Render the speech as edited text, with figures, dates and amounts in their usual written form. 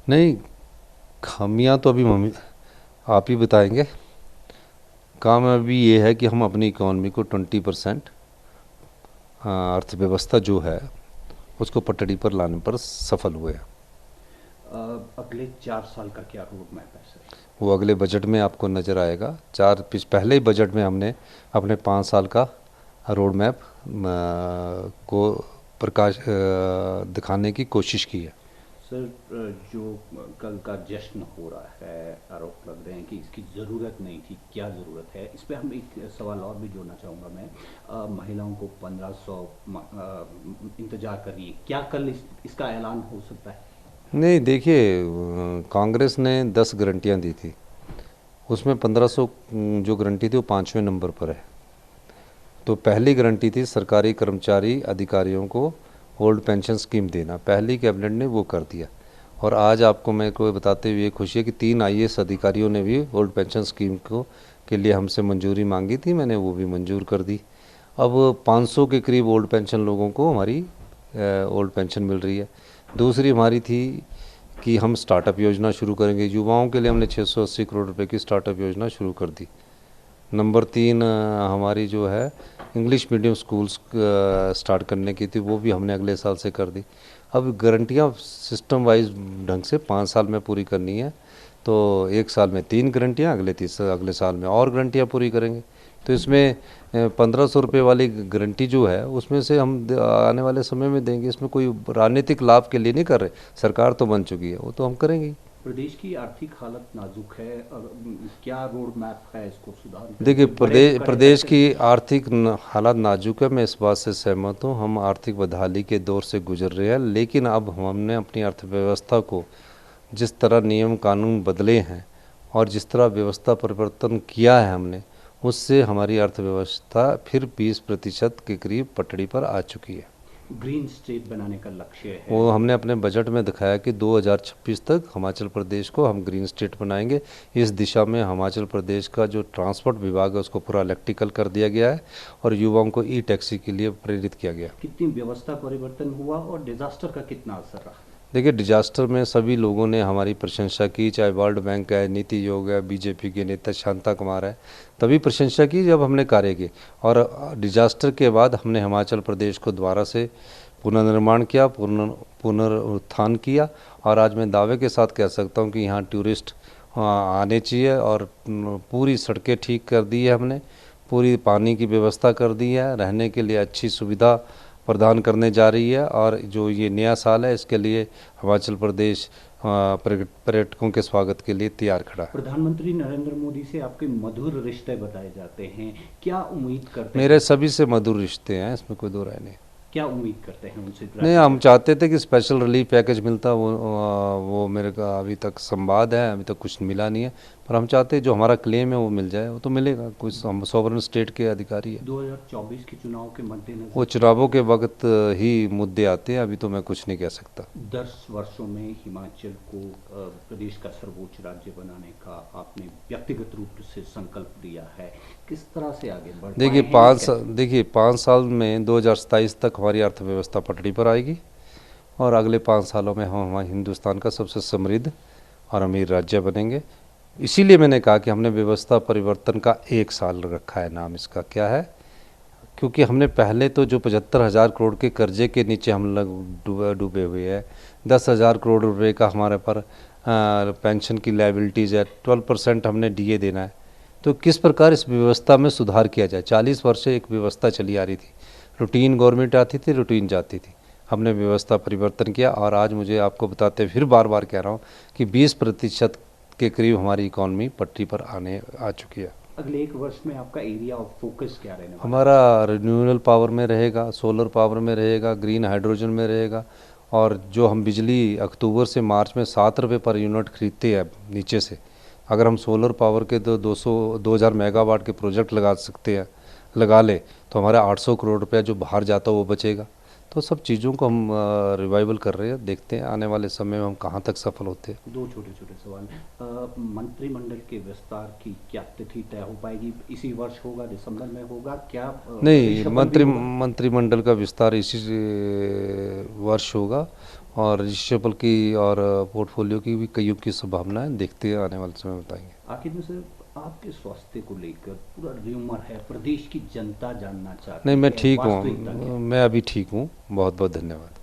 नहीं, खामियां तो अभी मम्मी आप ही बताएंगे। काम अभी ये है कि हम अपनी इकॉनमी को 20% अर्थव्यवस्था जो है उसको पटड़ी पर लाने पर सफल हुए हैं। अगले 4 साल का क्या रोड मैप है सर? वो अगले बजट में आपको नज़र आएगा। पहले ही बजट में हमने अपने 5 साल का रोड मैप को दिखाने की कोशिश की है। सर, जो कल का जश्न हो रहा है, आरोप लग रहे हैं कि इसकी ज़रूरत नहीं थी, क्या ज़रूरत है? इस पे हम एक सवाल और भी जोड़ना चाहूँगा मैं। महिलाओं को 1500 इंतजार कर रही है, क्या कल इसका ऐलान हो सकता है? नहीं देखिए, कांग्रेस ने 10 गारंटियाँ दी थी, उसमें 1500 जो गारंटी थी वो 5वें नंबर पर है। तो पहली गारंटी थी सरकारी कर्मचारी अधिकारियों को ओल्ड पेंशन स्कीम देना, पहली कैबिनेट ने वो कर दिया। और आज आपको मेरे को बताते हुए खुशी है कि 3 IAS अधिकारियों ने भी ओल्ड पेंशन स्कीम को के लिए हमसे मंजूरी मांगी थी, मैंने वो भी मंजूर कर दी। अब 500 के करीब ओल्ड पेंशन लोगों को हमारी ओल्ड पेंशन मिल रही है। दूसरी हमारी थी कि हम स्टार्टअप योजना शुरू करेंगे, युवाओं के लिए हमने 680 करोड़ रुपए की स्टार्टअप योजना शुरू कर दी। नंबर 3 हमारी जो है इंग्लिश मीडियम स्कूल्स स्टार्ट करने की थी, वो भी हमने अगले साल से कर दी। अब गारंटियाँ सिस्टम वाइज ढंग से 5 साल में पूरी करनी है। तो एक साल में 3 गारंटियाँ, अगले साल में और गारंटियाँ पूरी करेंगे। तो इसमें 1500 रुपये वाली गारंटी जो है उसमें से हम आने वाले समय में देंगे। इसमें कोई राजनीतिक लाभ के लिए नहीं कर रहे, सरकार तो बन चुकी है, वो तो हम करेंगे ही। प्रदेश की आर्थिक हालत नाजुक है, और क्या रोड मैप है इसको सुधारने का? देखिए, कोई बड़े कड़े प्रदेश फैसले की लेंगे? आर्थिक हालात नाजुक है, मैं इस बात से सहमत हूँ। हम आर्थिक बदहाली के दौर से गुजर रहे हैं, लेकिन अब हमने अपनी अर्थव्यवस्था को जिस तरह नियम कानून बदले हैं और जिस तरह व्यवस्था परिवर्तन किया है हमने, उससे हमारी अर्थव्यवस्था फिर 20% के करीब पटड़ी पर आ चुकी है। ग्रीन स्टेट बनाने का लक्ष्य है। वो हमने अपने बजट में दिखाया कि 2026 तक हिमाचल प्रदेश को हम ग्रीन स्टेट बनाएंगे। इस दिशा में हिमाचल प्रदेश का जो ट्रांसपोर्ट विभाग है उसको पूरा इलेक्ट्रिकल कर दिया गया है और युवाओं को ई टैक्सी के लिए प्रेरित किया गया। कितनी व्यवस्था परिवर्तन हुआ और डिजास्टर का कितना असर रहा? देखिए, डिजास्टर में सभी लोगों ने हमारी प्रशंसा की, चाहे वर्ल्ड बैंक है, नीति आयोग है, बीजेपी के नेता शांता कुमार है, तभी प्रशंसा की जब हमने कार्य किए। और डिजास्टर के बाद हमने हिमाचल प्रदेश को दोबारा से पुनर्निर्माण किया, पुनरुत्थान किया। और आज मैं दावे के साथ कह सकता हूँ कि यहाँ टूरिस्ट आने चाहिए। और पूरी सड़कें ठीक कर दी है हमने, पूरी पानी की व्यवस्था कर दी है, रहने के लिए अच्छी सुविधा प्रदान करने जा रही है। और जो ये नया साल है इसके लिए हिमाचल प्रदेश पर्यटकों के स्वागत के लिए तैयार खड़ा है। प्रधानमंत्री नरेंद्र मोदी से आपके मधुर रिश्ते बताए जाते हैं, क्या उम्मीद करते मेरे हैं? सभी से मधुर रिश्ते हैं, इसमें कोई दो राय नहीं। क्या उम्मीद करते हैं उनसे नहीं, राज्य के? हम चाहते थे कि स्पेशल रिलीफ पैकेज मिलता, वो मेरे का अभी तक संवाद है, अभी तक कुछ मिला नहीं है। पर हम चाहते हैं जो हमारा क्लेम है वो मिल जाए, वो तो मिलेगा। कुछ हम सॉवरन स्टेट के अधिकारी है, 2024 के चुनाव के वो मद्देनजर चुनावों के वक्त ही मुद्दे आते हैं, अभी तो मैं कुछ नहीं कह सकता। 10 वर्षों में हिमाचल को प्रदेश का सर्वोच्च राज्य बनाने का आपने व्यक्तिगत रूप से संकल्प लिया है, किस तरह से आगे बढ़ पाए हैं या कैसे? देखिए, 5 साल में 2027 तक हमारी अर्थव्यवस्था पटरी पर आएगी और अगले 5 सालों में हम हमारे हिंदुस्तान का सबसे समृद्ध और अमीर राज्य बनेंगे। इसीलिए मैंने कहा कि हमने व्यवस्था परिवर्तन का 1 साल रखा है। नाम इसका क्या है? क्योंकि हमने पहले तो जो 75,000 करोड़ के कर्जे के नीचे हम लोग डूबे हुए हैं, 10,000 करोड़ रुपए का हमारे पर पेंशन की लाइबिलिटीज़ है, 12% हमने डीए देना है। तो किस प्रकार इस व्यवस्था में सुधार किया जाए? 40 वर्ष से एक व्यवस्था चली आ रही थी, रूटीन गवर्नमेंट आती थी, रूटीन जाती थी। हमने व्यवस्था परिवर्तन किया और आज मुझे आपको बताते फिर बार बार कह रहा हूँ कि 20% के करीब हमारी इकॉनमी पटरी पर आने आ चुकी है। अगले 1 वर्ष में आपका एरिया ऑफ फोकस क्या रहने वाला है? हमारा रिन्यूएबल पावर में रहेगा, सोलर पावर में रहेगा, ग्रीन हाइड्रोजन में रहेगा। और जो हम बिजली अक्टूबर से मार्च में 7 रुपये पर यूनिट खरीदते हैं नीचे से, अगर हम सोलर पावर के 2000 मेगावाट के प्रोजेक्ट लगा सकते हैं, लगा ले, तो हमारा 800 करोड़ रुपया जो बाहर जाता है वो बचेगा। तो सब चीज़ों को हम रिवाइवल कर रहे हैं, देखते हैं आने वाले समय में हम कहाँ तक सफल होते हैं। दो छोटे छोटे सवाल। मंत्रिमंडल के विस्तार की क्या तिथि तय हो पाएगी? इसी वर्ष होगा, दिसंबर में होगा क्या? नहीं, ऋषभ भी होगा? मंत्रिमंडल का विस्तार इसी वर्ष होगा, और ऋषभ की और पोर्टफोलियो की भी कईयों की संभावनाएं, देखते हैं आने वाले समय में बताएंगे। आखिर में सर, आपके स्वास्थ्य को लेकर पूरा र्यूमर है, प्रदेश की जनता जानना नहीं, चाहती मैं है, ठीक वास्तविकता क्या हूँ, है? मैं अभी ठीक हूँ। बहुत बहुत धन्यवाद।